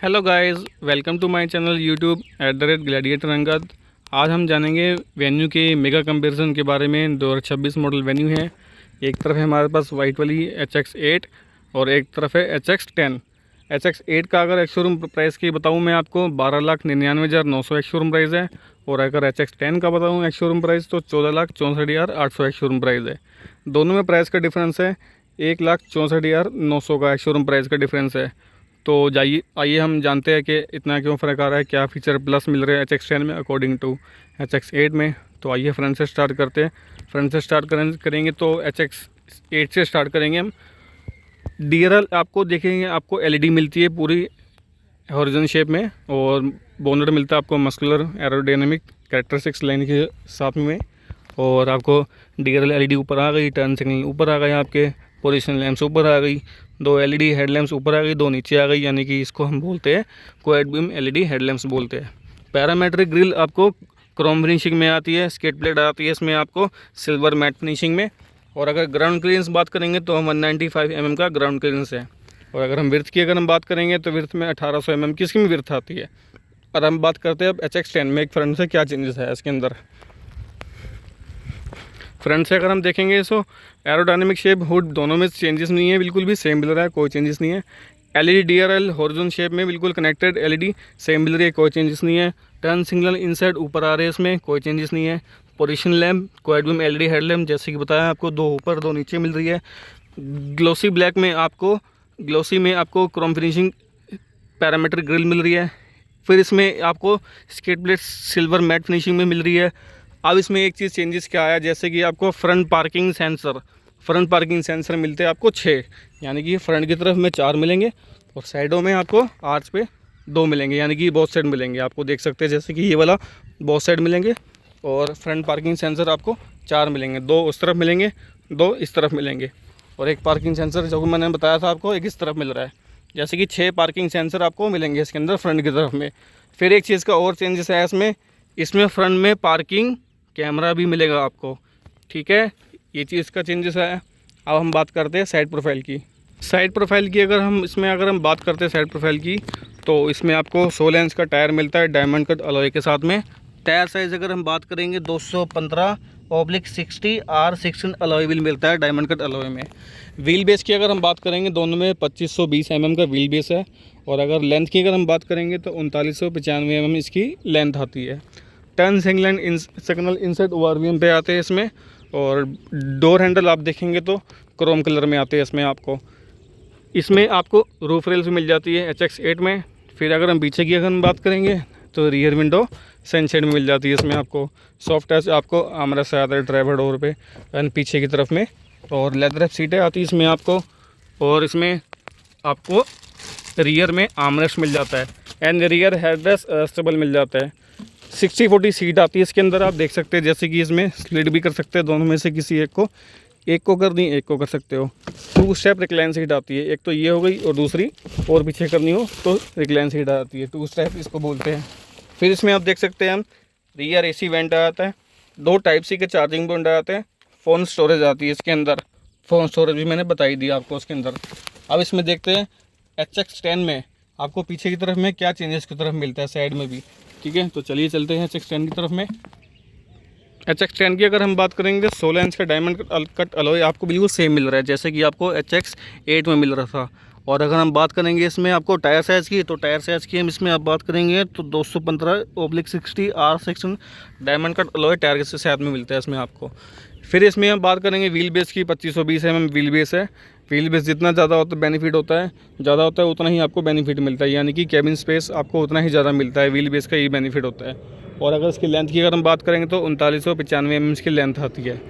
Hello guys, welcome to my channel YouTube @gladiator Angad. आज हम जानेंगे वेन्यू के मेगा कंपैरिजन के बारे में। 2026 मॉडल वेन्यू है। एक तरफ है हमारे पास वाइट वाली HX8 और एक तरफ है HX10। HX8 का अगर एक्स शोरूम प्राइस की बताऊं मैं आपको 12,99,900 एक्स शोरूम प्राइस है। और अगर HX10 का बताऊं एक्स शोरूम प्राइस तो 14,64,800 एक्स शोरूम प्राइस है। दोनों में प्राइस का डिफरेंस है। 1,64,900 का एक्स शोरूम प्राइस का डिफरेंस है। तो आइए हम जानते हैं कि इतना क्यों फ़र्क आ रहा है, क्या फ़ीचर प्लस मिल रहे हैं HX10 में अकॉर्डिंग टू HX8 में। तो आइए फ्रंट से स्टार्ट करते हैं। फ्रंट से स्टार्ट करेंगे तो HX8 से स्टार्ट करेंगे हम। DRL आपको देखेंगे, आपको LED मिलती है पूरी हॉरिजॉन शेप में, और बोनट मिलता है आपको मस्कुलर एरोडायनेमिक कैरेक्टरिस्टिक्स लाइन के साथ में। और आपको DRL LED ऊपर आ गई, टर्न सिग्नल ऊपर आ गए, आपके पोजीशन लैंप्स ऊपर आ गई, 2 LED हेडलैम्प्स ऊपर आ गई, 2 नीचे आ गई, यानी कि इसको हम बोलते हैं क्वाड बीम LED हेडलैम्प्स बोलते हैं। पैरामेट्रिक ग्रिल आपको क्रोम फिनिशिंग में आती है। स्केट प्लेट आती है इसमें आपको सिल्वर मैट फिनिशिंग में। और अगर ग्राउंड क्लियरेंस बात करेंगे तो 195 mm का ग्राउंड क्लियरेंस है। और अगर हम विर्थ की बात करेंगे तो विर्थ में 1800 mm की इसकी विर्थ आती है। और हम बात करते हैं अब HX10 में एक फ्रंट से क्या चेंजेस है इसके अंदर। फ्रंट से अगर हम देखेंगे तो एरोडायनेमिक शेप, हुड दोनों में चेंजेस नहीं है, बिल्कुल भी सेम मिल रहा है, कोई चेंजेस नहीं है। LED DRL हॉरिजॉन शेप में बिल्कुल कनेक्टेड LED सेम मिल रही है, कोई चेंजेस नहीं है। टर्न सिग्नल इनसाइड ऊपर आ रहे हैं, इसमें कोई चेंजेस नहीं है। Position lamp quad beam LED headlamp जैसे कि बताया आपको 2 ऊपर 2 नीचे मिल रही है। ग्लोसी ब्लैक में आपको क्रोम फिनिशिंग पैरामीटर ग्रिल मिल रही है। फिर इसमें आपको skate plate silver matte finishing में मिल रही है। अब इसमें एक चीज़ चेंजेस क्या आया, जैसे कि आपको फ्रंट पार्किंग सेंसर मिलते हैं आपको 6, यानी कि फ्रंट की तरफ में 4 मिलेंगे और साइडों में आपको आर्च पे 2 मिलेंगे, यानी कि बोथ साइड मिलेंगे। आपको देख सकते हैं जैसे कि ये वाला बोथ साइड मिलेंगे, और फ्रंट पार्किंग सेंसर आपको 4 मिलेंगे, 2 उस तरफ मिलेंगे, 2 इस तरफ मिलेंगे। और एक पार्किंग सेंसर जो मैंने बताया था आपको एक इस तरफ मिल रहा है, जैसे कि 6 पार्किंग सेंसर आपको मिलेंगे इसके अंदर फ्रंट की तरफ में। फिर एक चीज़ का और चेंजेस है इसमें फ्रंट में पार्किंग कैमरा भी मिलेगा आपको, ठीक है, ये चीज़ का चेंजेस है। अब हम बात करते हैं साइड प्रोफाइल की। अगर हम बात करते हैं साइड प्रोफाइल की, तो इसमें आपको 16 इंच का टायर मिलता है डायमंड कट अलॉय के साथ में। टायर साइज़ अगर हम बात करेंगे 215/60 R16 अलॉय व्हील मिलता है डायमंड कट अलॉय में। व्हील बेस की अगर हम बात करेंगे दोनों में 2520 mm का व्हील बेस है। और अगर लेंथ की अगर हम बात करेंगे तो 3995 mm इसकी लेंथ आती है। टर्न सिग्नल इनसाइड ORVM पे आते हैं इसमें। और डोर हैंडल आप देखेंगे तो क्रोम कलर में आते हैं इसमें आपको रूफ रेल्स भी मिल जाती है HX8 में। फिर अगर हम पीछे की बात करेंगे तो रियर विंडो सनशेड में मिल जाती है इसमें आपको। सॉफ्ट टच आपको आर्मरेस्ट आता है ड्राइवर डोर पे एंड पीछे की तरफ में। और लेदर सीटें आती है इसमें आपको, और इसमें आपको रियर में आर्मरेस्ट मिल जाता है एंड रियर हेडरेस्ट एडजस्टेबल मिल जाता है। 60/40 सीट आती है इसके अंदर, आप देख सकते हैं जैसे कि इसमें स्लिट भी कर सकते हैं, दोनों में से किसी एक को करनी, एक को कर सकते हो। 2 स्टेप रिक्लाइन सीट आती है, एक तो ये हो गई और दूसरी और पीछे करनी हो तो रिक्लाइन सीट आती है, 2 स्टेप इसको बोलते हैं। फिर इसमें आप देख सकते हैं हम रियर AC वेंट आता है, 2 टाइप C के चार्जिंग पॉइंट आते हैं, फ़ोन स्टोरेज आती है इसके अंदर। फ़ोन स्टोरेज भी मैंने बताई दी आपको उसके अंदर। अब इसमें देखते हैं HX10 में आपको पीछे की तरफ में क्या चेंजेस की तरफ मिलता है साइड में भी, ठीक है। तो चलिए चलते हैं HX10 की तरफ में। HX10 की अगर हम बात करेंगे 16 इंच का डायमंड कट अलॉय आपको बिल्कुल सेम मिल रहा है जैसे कि आपको HX8 में मिल रहा था। और अगर हम बात करेंगे इसमें आपको टायर साइज़ की, तो टायर साइज़ की हम इसमें आप बात करेंगे तो 215/60 R16 diamond cut alloy tyre के साथ में मिलता है इसमें आपको। फिर इसमें हम बात करेंगे व्हील बेस की, 2520 mm व्हील बेस है। व्हील बेस जितना ज़्यादा होता है बेनिफिट होता है, ज़्यादा होता है उतना ही आपको बेनिफिट मिलता है, यानी कि कैबिन स्पेस आपको उतना ही ज़्यादा मिलता है, व्हील बेस का ये बेनिफिट होता है। और अगर इसकी लेंथ की अगर हम बात करेंगे तो 3995 mm की लेंथ आती है।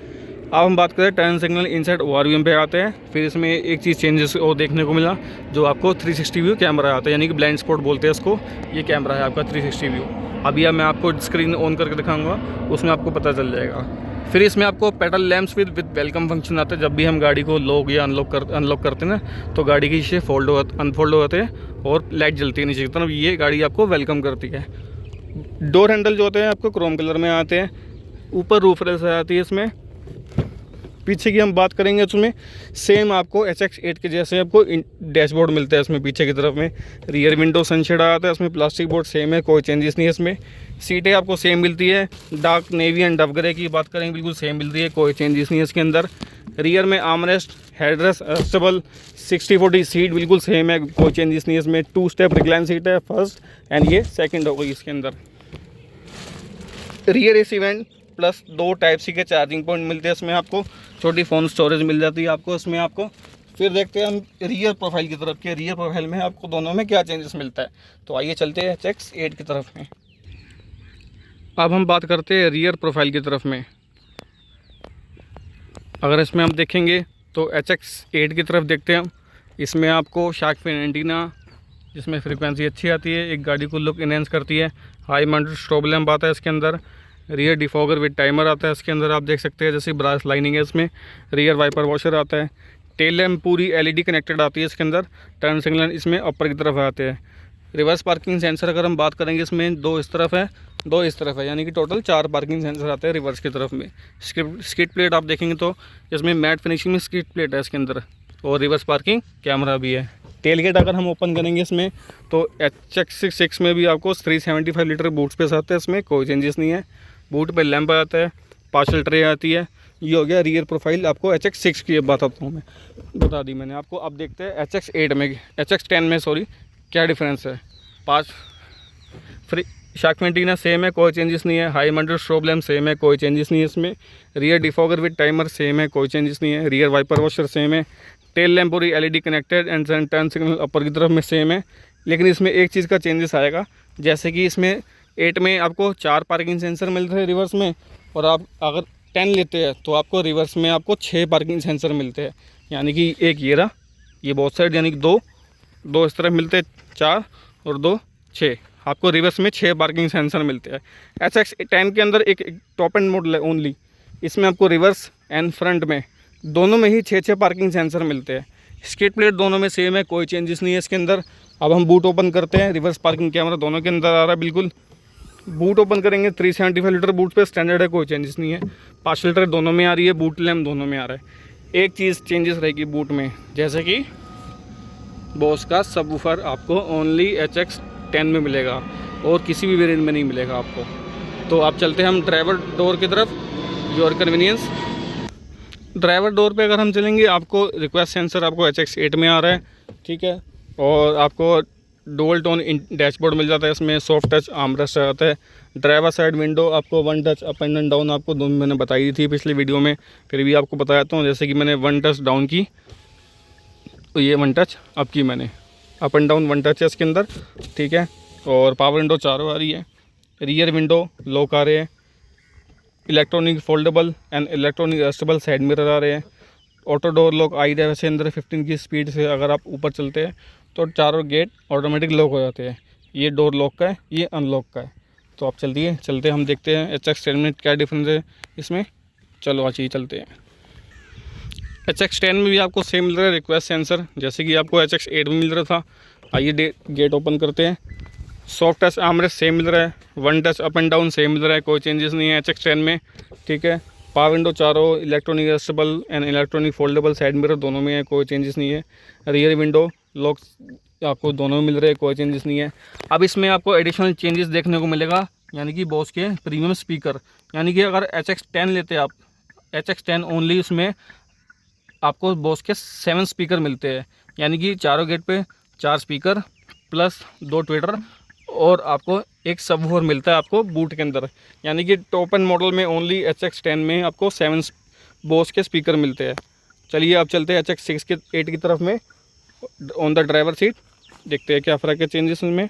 अब हम बात करें टर्न सिग्नल इनसाइड ORVM पे आते हैं। फिर इसमें एक चीज़ चेंजेस और देखने को मिला, जो आपको 360 व्यू कैमरा आता है, यानी कि ब्लाइंड स्पॉट बोलते हैं इसको। ये कैमरा है आपका 360 व्यू। अभी मैं आपको स्क्रीन ऑन करके दिखाऊंगा, उसमें आपको पता चल जाएगा। फिर इसमें आपको pedal lamps with welcome function आता है। जब भी हम गाड़ी को लॉक या अनलॉक करते हैं ना, तो गाड़ी के शीशे अनफोल्ड होते हैं और लाइट जलती है नीचे की तरफ, ये गाड़ी आपको वेलकम करती है। डोर हैंडल जो होते हैं आपको क्रोम कलर में आते हैं। ऊपर रूफ रेल्स आती है इसमें, पीछे की हम बात करेंगे उसमें सेम आपको HX8 के जैसे आपको डैशबोर्ड मिलता है इसमें पीछे की तरफ में। रियर विंडो सनशेड आता है, इसमें प्लास्टिक बोर्ड सेम है, कोई चेंजेस नहीं है इसमें। सीटें आपको सेम मिलती है, dark navy and dub grey की बात करेंगे बिल्कुल सेम मिलती है, कोई चेंजेस नहीं है इसके अंदर। रियर में आर्मरेस्ट, हेडरेस्ट एडजस्टेबल, 60/40 सीट बिल्कुल सेम है, कोई चेंजेस नहीं है इसमें। 2 स्टेप रिक्लाइन सीट है फर्स्ट एंड ये सेकंड हो गई इसके अंदर। Rear AC vent plus 2 type C के चार्जिंग पॉइंट मिलते हैं इसमें आपको, छोटी फ़ोन स्टोरेज मिल जाती है आपको इसमें आपको। फिर देखते हैं हम रियर प्रोफाइल की तरफ के, रियर प्रोफाइल में आपको दोनों में क्या चेंजेस मिलता है। तो आइए चलते हैं HX8 की तरफ में। अब हम बात करते हैं रियर प्रोफाइल की तरफ में। अगर इसमें हम देखेंगे तो HX8 की तरफ देखते हैं हम, इसमें आपको शार्क फिन एंटीना जिसमें फ्रीक्वेंसी अच्छी आती है, एक गाड़ी को लुक इनहेंस करती है। हाई माउंटेड स्ट्रोब लैम्प आता है इसके अंदर। रियर डिफॉगर विद टाइमर आता है इसके अंदर, आप देख सकते हैं जैसे ब्रास लाइनिंग है इसमें। रियर वाइपर वॉशर आता है। टेल लैम्प पूरी LED कनेक्टेड आती है इसके अंदर। टर्न सिग्नल इसमें अपर की तरफ आते हैं। रिवर्स पार्किंग सेंसर अगर हम बात करेंगे इसमें 2 इस तरफ है, 2 इस तरफ है, यानी कि टोटल 4 पार्किंग सेंसर आते हैं रिवर्स की तरफ में। स्किड प्लेट आप देखेंगे तो इसमें मैट फिनिशिंग में स्किड प्लेट है इसके अंदर, और रिवर्स पार्किंग कैमरा भी है। टेल गेट अगर हम ओपन करेंगे इसमें तो HX6 में भी आपको 375 लीटर बूट स्पेस आता है, इसमें कोई चेंजेस नहीं है। बूट पे लैंप आता है, पार्सल ट्रे आती है। ये हो गया रियर प्रोफाइल आपको HX6 की बताता हूँ मैं, बता दी मैंने आपको। अब देखते हैं HX8 में, HX10 में सॉरी, क्या डिफरेंस है। 5 फ्री शार्क एंटीना सेम है, कोई चेंजेस नहीं है। High mounted strobe lamp same है, कोई चेंजेस नहीं है इसमें। Rear defogger with timer same है, कोई चेंजेस नहीं है। रियर वाइपर वॉशर सेम है। टेल लैम्प पूरी LED connected and turn signal upper की तरफ में सेम है। लेकिन इसमें एक चीज़ का चेंजेस आएगा, जैसे कि इसमें 8 में आपको 4 पार्किंग सेंसर मिलते हैं रिवर्स में, और आप अगर 10 लेते हैं तो आपको रिवर्स में आपको 6 पार्किंग सेंसर मिलते हैं। यानी कि एक ये रहा, ये बोथ साइड, यानी कि 2 इस तरफ मिलते हैं 4 और 2 6, आपको रिवर्स में 6 पार्किंग सेंसर मिलते हैं। HX10 के अंदर एक टॉप एंड मॉडल है ओनली, इसमें आपको रिवर्स एंड फ्रंट में दोनों में ही 6 पार्किंग सेंसर मिलते हैं। स्किड प्लेट दोनों में सेम है, कोई चेंजेस नहीं है इसके अंदर। अब हम बूट ओपन करते हैं, रिवर्स पार्किंग कैमरा दोनों के अंदर आ रहा है बिल्कुल। बूट ओपन करेंगे 375 लीटर बूट पे स्टैंडर्ड है, कोई चेंजेस नहीं है। पार्सल ट्रे दोनों में आ रही है, बूट लैम्प दोनों में आ रहा है। एक चीज़ चेंजेस रहेगी बूट में, जैसे कि बॉस का सबवूफर आपको ओनली HX10 में मिलेगा और किसी भी वेरिएंट में नहीं मिलेगा आपको। तो आप चलते हैं हम ड्राइवर डोर की तरफ, योर कन्वीनियंस। ड्राइवर डोर पे अगर हम चलेंगे, आपको रिक्वेस्ट सेंसर आपको HX8 में आ रहा है, ठीक है। और आपको डुअल टोन डैशबोर्ड मिल जाता है इसमें। सॉफ्ट टच आर्मरेस्ट आता है। ड्राइवर साइड विंडो आपको 1 टच अप एंड डाउन आपको दोनों मैंने बताई थी पिछली वीडियो में, फिर भी आपको बताता हूँ। जैसे कि मैंने 1 टच डाउन की तो ये 1 टच अप की मैंने, अप एंड डाउन 1 टच है इसके अंदर, ठीक है। और पावर विंडो चारों आ रही है। रियर विंडो लॉक आ रहे हैं। Electronic foldable and electronic adjustable side mirror आ रहे हैं। ऑटो डोर लॉक आई है वैसे अंदर 15 की स्पीड से अगर आप ऊपर चलते हैं तो चारों गेट ऑटोमेटिक लॉक हो जाते हैं। ये डोर लॉक का है, ये अनलॉक का है। तो आप चलते हम देखते हैं HX10 में क्या डिफरेंस है इसमें। चलो आज ही चलते हैं। HX10 में भी आपको सेम मिल रहा है रिक्वेस्ट सेंसर, जैसे कि आपको HX8 में मिल रहा था। आइए गेट ओपन करते हैं। सॉफ्ट टच आर्मरेस्ट सेम मिल रहा है। 1 touch up and down same मिल रहा है, कोई चेंजेस नहीं है HX10 में, ठीक है। पावर विंडो चारों electronic adjustable and electronic foldable side mirror दोनों में है, कोई चेंजेस नहीं है। रियर विंडो लॉक आपको दोनों में मिल रहे हैं, कोई चेंजेस नहीं है। अब इसमें आपको एडिशनल चेंजेस देखने को मिलेगा, यानी कि बॉस के प्रीमियम स्पीकर। यानी कि अगर HX10 लेते हैं आप, HX10 ओनली, उसमें आपको बॉस के 7 स्पीकर मिलते हैं। यानी कि चारों गेट पे 4 स्पीकर प्लस 2 ट्विटर, और आपको एक सबवूफर मिलता है आपको बूट के अंदर। यानी कि टॉप एंड मॉडल में ओनली HX10 में आपको 7 बॉस के स्पीकर मिलते हैं। चलिए आप चलते हैं HX6 के 8 की तरफ में। ऑन द ड्राइवर सीट देखते हैं क्या फ़र्क है चेंजेस में।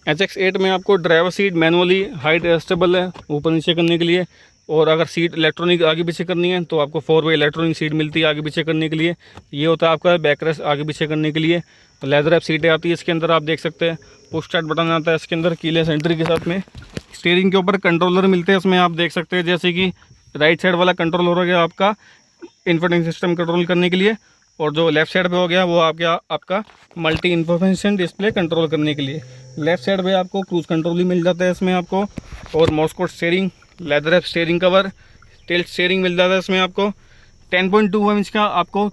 HX8 में आपको driver seat manually height adjustable है ऊपर नीचे करने के लिए, और अगर सीट इलेक्ट्रॉनिक आगे पीछे करनी है तो आपको 4 वे इलेक्ट्रॉनिक सीट मिलती है आगे पीछे करने के लिए। ये होता है आपका बैक रेस्ट आगे पीछे करने के लिए। लेदर रैप सीटें आती है इसके अंदर, आप देख सकते हैं। पुश स्टार्ट बटन आता है इसके अंदर कीलेस एंट्री के साथ में। स्टीयरिंग के ऊपर कंट्रोलर मिलते हैं इसमें, आप देख सकते हैं। जैसे कि राइट साइड वाला कंट्रोलर हो गया आपका इंफोटेनमेंट सिस्टम कंट्रोल करने के लिए, और जो लेफ्ट साइड पे हो गया वो आपका मल्टी इन्फॉर्मेशन डिस्प्ले कंट्रोल करने के लिए। लेफ्ट साइड पे आपको क्रूज कंट्रोल भी मिल जाता है इसमें आपको, और mascot steering, leather wrap steering cover, tilt steering मिल जाता है इसमें आपको। 10.25 इंच का आपको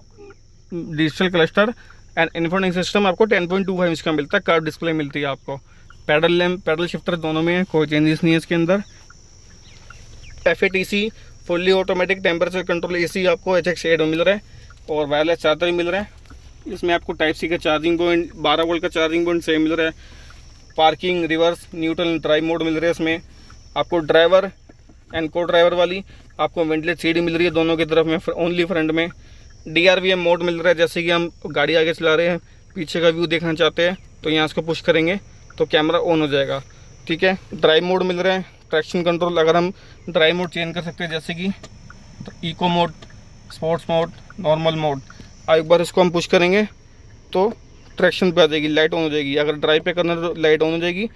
digital cluster and infotainment system आपको 10.25 इंच का मिलता है। कर्व डिस्प्ले मिलती है आपको। पैडल लैम्प, पैडल शिफ्टर दोनों में है, कोई चेंजेस नहीं है इसके अंदर। FATC fully automatic temperature control AC आपको HX8 में मिल रहा है और वायरलेस चार्जर मिल रहा है। इसमें आपको टाइप C का चार्जिंग पॉइंट, 12 वोल्ट का चार्जिंग पॉइंट सेम मिल रहा है। Parking, reverse, neutral and drive mode मिल रहे हैं इसमें आपको। ड्राइवर एंड को ड्राइवर वाली आपको वेंटिलेट सीढ़ी मिल रही है दोनों की तरफ में, ओनली फ्रंट में। DRVM मोड मिल रहा है, जैसे कि हम गाड़ी आगे चला रहे हैं, पीछे का व्यू देखना चाहते हैं तो यहाँ इसको पुश करेंगे तो कैमरा ऑन हो जाएगा, ठीक है। ड्राइव मोड मिल रहा है। ट्रैक्शन कंट्रोल अगर हम ड्राइव मोड चेंज कर सकते हैं, जैसे कि eco mode, sports mode, normal mode. एक बार इसको हम पुश करेंगे तो ट्रैक्शन पे आ जाएगी, लाइट ऑन हो जाएगी। अगर ड्राइव पे करना है तो लाइट ऑन हो जाएगी,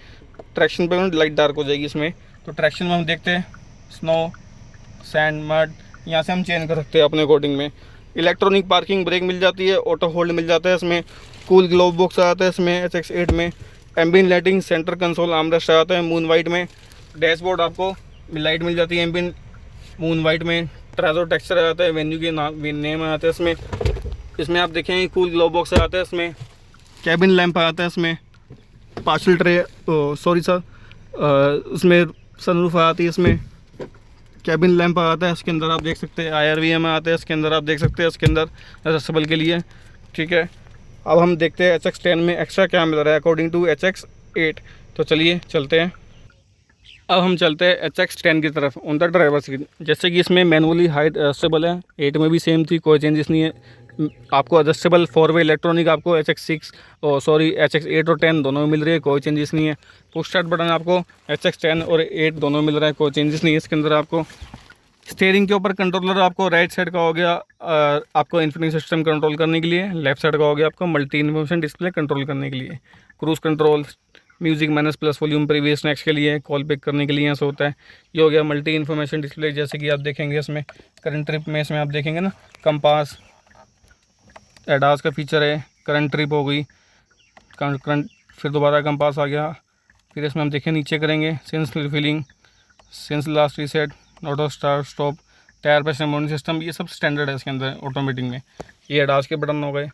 ट्रैक्शन पे लाइट डार्क हो जाएगी इसमें। तो ट्रैक्शन में हम देखते हैं स्नो, सैंड, मड, यहाँ से हम चेंज कर सकते हैं अपने अकॉर्डिंग में। इलेक्ट्रॉनिक पार्किंग ब्रेक मिल जाती है, ऑटो होल्ड मिल जाता है इसमें। कूल ग्लोव बॉक्स आता है इसमें HX8 में। एम्बियन लाइटिंग, सेंटर कंसोल आर्मरेस्ट आता है मून वाइट में। डैशबोर्ड आपको लाइट मिल जाती है एम्बियन मून वाइट में। ट्रेजो टेक्सचर आता है, वेन्यू के नेम आता है इसमें। इसमें आप देखें कूल ग्लोव बॉक्स आता है इसमें। कैबिन लैंप आता है इसमें। पार्सल ट्रे, सॉरी सर, उसमें सनरूफ आती है इसमें। कैबिन लैंप आता है इसके अंदर, आप देख सकते हैं। IRVM आता है इसके अंदर, आप देख सकते हैं इसके अंदर एडजस्टेबल के लिए, ठीक है। अब हम देखते हैं HX10 में एक्स्ट्रा क्या मिल रहा है अकॉर्डिंग टू HX8। तो चलिए चलते हैं। अब हम चलते हैं HX10 की तरफ ऑन द ड्राइवर सीट। जैसे कि इसमें मैनुअली हाइट एडजस्टेबल है, 8 में भी सेम थी, कोई चेंजेस नहीं है। आपको एडजस्टेबल 4-वे इलेक्ट्रॉनिक आपको HX8 और 10 दोनों में मिल रही है, कोई चेंजेस नहीं है। पुश स्टार्ट बटन आपको HX10 और 8 दोनों में मिल रहा है, कोई चेंजेस नहीं है इसके अंदर आपको। स्टीयरिंग के ऊपर कंट्रोलर आपको राइट साइड का हो गया आपको इन्फोटेनमेंट सिस्टम कंट्रोल करने के लिए, लेफ्ट साइड का हो गया आपको मल्टी इन्फॉर्मेशन डिस्प्ले कंट्रोल करने के लिए। Cruise control, music minus plus volume, previous next के लिए, कॉल पिक करने के लिए यहाँ से होता है। ये हो गया मल्टी इन्फॉर्मेशन डिस्प्ले, जैसे कि आप देखेंगे इसमें करंट ट्रिप में, इसमें आप देखेंगे ना कंपास, एडास का फीचर है। करंट ट्रिप हो गई, करंट, फिर दोबारा कंपास आ गया। फिर इसमें हम देखें नीचे करेंगे sense refilling, sense last reset, auto start stop, tyre pressure monitoring system, ये सब स्टैंडर्ड है इसके अंदर ऑटोमेटिक में। ये एडास के बटन हो गए।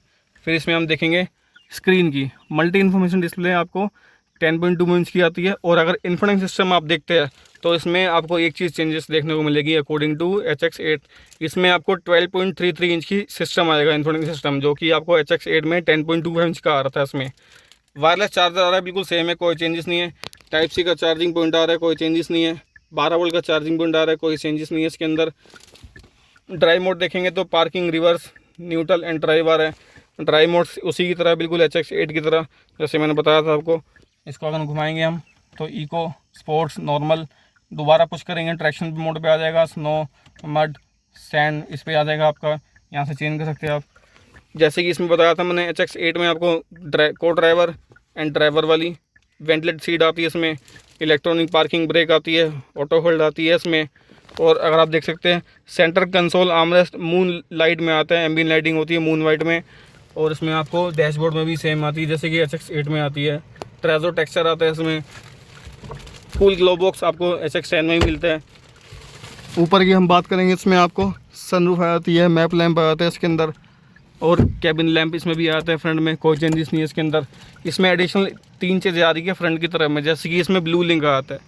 फिर इसमें हम देखेंगे स्क्रीन की मल्टी इन्फॉर्मेशन डिस्प्ले आपको 10.2 इंच की आती है। और अगर इन्फोटेनमेंट सिस्टम आप देखते हैं तो इसमें आपको एक चीज़ चेंजेस देखने को मिलेगी अकॉर्डिंग टू HX8। इसमें आपको 12.33 इंच की सिस्टम आएगा इन्फोटेनमेंट सिस्टम, जो कि आपको HX8 में 10.25 इंच का आ रहा था। इसमें वायरलेस चार्जर आ रहा है, बिल्कुल सेम है, कोई चेंजेस नहीं है। टाइप C का चार्जिंग पॉइंट आ रहा है, कोई चेंजेस नहीं है। 12 वोल्ट का चार्जिंग पॉइंट आ रहा है, कोई चेंजेस नहीं है इसके अंदर। ड्राइव मोड देखेंगे तो parking, reverse, neutral and drive आ रहा है। ड्राइव मोड उसी की तरह बिल्कुल HX8 की तरह, जैसे मैंने बताया था आपको। इसको अगर घुमाएंगे हम तो इको, स्पोर्ट्स, नॉर्मल, दोबारा पुश करेंगे ट्रैक्शन मोड पे आ जाएगा। स्नो, मड, सैंड, इस पे आ जाएगा आपका, यहाँ से चेंज कर सकते हैं आप। जैसे कि इसमें बताया था मैंने HX8 में आपको को ड्राइवर एंड ड्राइवर वाली वेंटिलेट सीट आती है इसमें। इलेक्ट्रॉनिक पार्किंग ब्रेक आती है, ऑटो होल्ड आती है इसमें। और अगर आप देख सकते हैं centre console armrest moon light में आता है, एम्बियन लाइटिंग होती है मून वाइट में। और इसमें आपको डैशबोर्ड में भी सेम आती है जैसे कि HX8 में आती है। ट्रेजो टेक्सचर आता है इसमें। कूल ग्लो बॉक्स आपको HX10 में ही मिलता है। ऊपर की हम बात करेंगे, इसमें आपको सनरूफ आती है, मैप लैंप आता है इसके अंदर, और कैबिन लैंप इसमें भी आता है फ्रंट में, कोई चेंजेस नहीं है इसके अंदर। इसमें एडिशनल 3 चीज़ें आ रही है फ्रंट की तरफ में, जैसे कि इसमें ब्लू लिंक आता है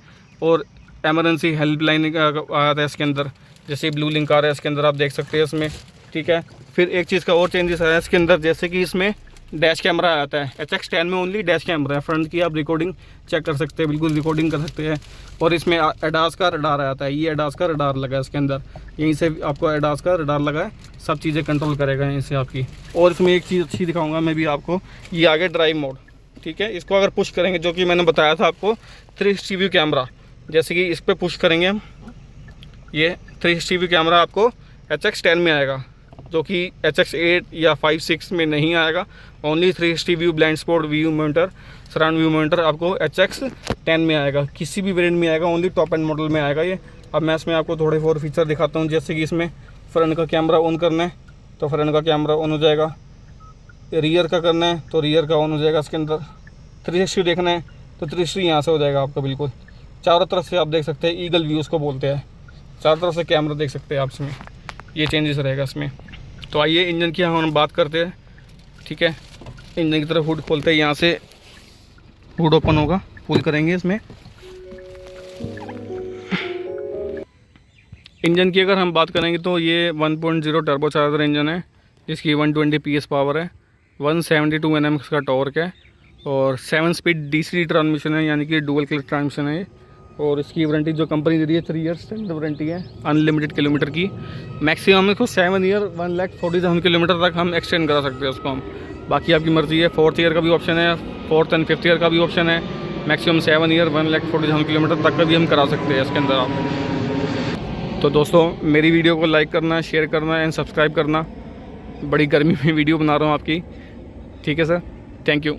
और एमरजेंसी हेल्पलाइन आता है इसके अंदर। जैसे ब्लू लिंक आ रहा है इसके अंदर, आप देख सकते हैं इसमें, ठीक है। फिर एक चीज़ का और चेंजेस आया है इसके अंदर, जैसे कि इसमें डैश कैमरा आता है। HX10 में ओनली डैश कैमरा है, फ्रंट की आप रिकॉर्डिंग चेक कर सकते हैं, बिल्कुल रिकॉर्डिंग कर सकते हैं। और इसमें एडास का रडार आता है, ये एडास का रडार लगा है इसके अंदर, यहीं से आपको एडास का रडार लगा है, सब चीज़ें कंट्रोल करेगा यहीं से आपकी। और इसमें एक चीज़ अच्छी दिखाऊंगा मैं भी आपको, ये आगे ड्राइव मोड, ठीक है। इसको अगर पुश करेंगे, जो कि मैंने बताया था आपको 360 व्यू कैमरा, जैसे कि इस पर पुश करेंगे हम, ये 360 व्यू कैमरा आपको HX10 में आएगा, जो कि HX8 या 5-6 में नहीं आएगा। Only 360 view blind spot view monitor, surround view monitor आपको HX10 में आएगा, किसी भी वेरिएंट में आएगा, ओनली टॉप एंड मॉडल में आएगा ये। अब मैं इसमें आपको थोड़े और फीचर दिखाता हूँ, जैसे कि इसमें फ्रंट का कैमरा ऑन करना है तो फ्रंट का कैमरा ऑन हो जाएगा, रियर का करना है तो रियर का ऑन हो जाएगा इसके अंदर, 360 देखना है तो 360 यहाँ से हो जाएगा आपका बिल्कुल चारों तरफ से। आप देख सकते हैं ईगल व्यू उसको बोलते हैं, चारों तरफ से कैमरा देख सकते हैं आप इसमें, ये चेंजेस रहेगा इसमें। तो आइए इंजन की हम बात करते हैं, ठीक है। इंजन की तरफ हुड खोलते हैं, यहाँ से हुड ओपन होगा, पुल करेंगे इसमें। इंजन की अगर हम बात करेंगे तो ये 1.0 टर्बोचार्जर इंजन है, जिसकी 120 PS पावर है, 172 Nm का टॉर्क है और 7 स्पीड DC ट्रांसमिशन है, यानी कि डुअल क्लच ट्रांसमिशन है। और इसकी वारंटी जो कंपनी दे रही है 3 ईयर्स स्टैंडर्ड वारंटी है, अनलिमिटेड किलोमीटर की। मैक्सिमम इसको 7 ईयर 1,40,000 किलोमीटर तक हम एक्सटेंड करा सकते हैं उसको हम, बाकी आपकी मर्ज़ी है। 4th ईयर का भी ऑप्शन है, 4th एंड 5th ईयर का भी ऑप्शन है। मैक्सिमम 7 ईयर 1,40,000 किलोमीटर तक का भी हम करा सकते हैं इसके अंदर आप। तो दोस्तों मेरी वीडियो को लाइक करना, शेयर करना एंड सब्सक्राइब करना। बड़ी गर्मी में वीडियो बना रहा हूँ आपकी, ठीक है सर, थैंक यू।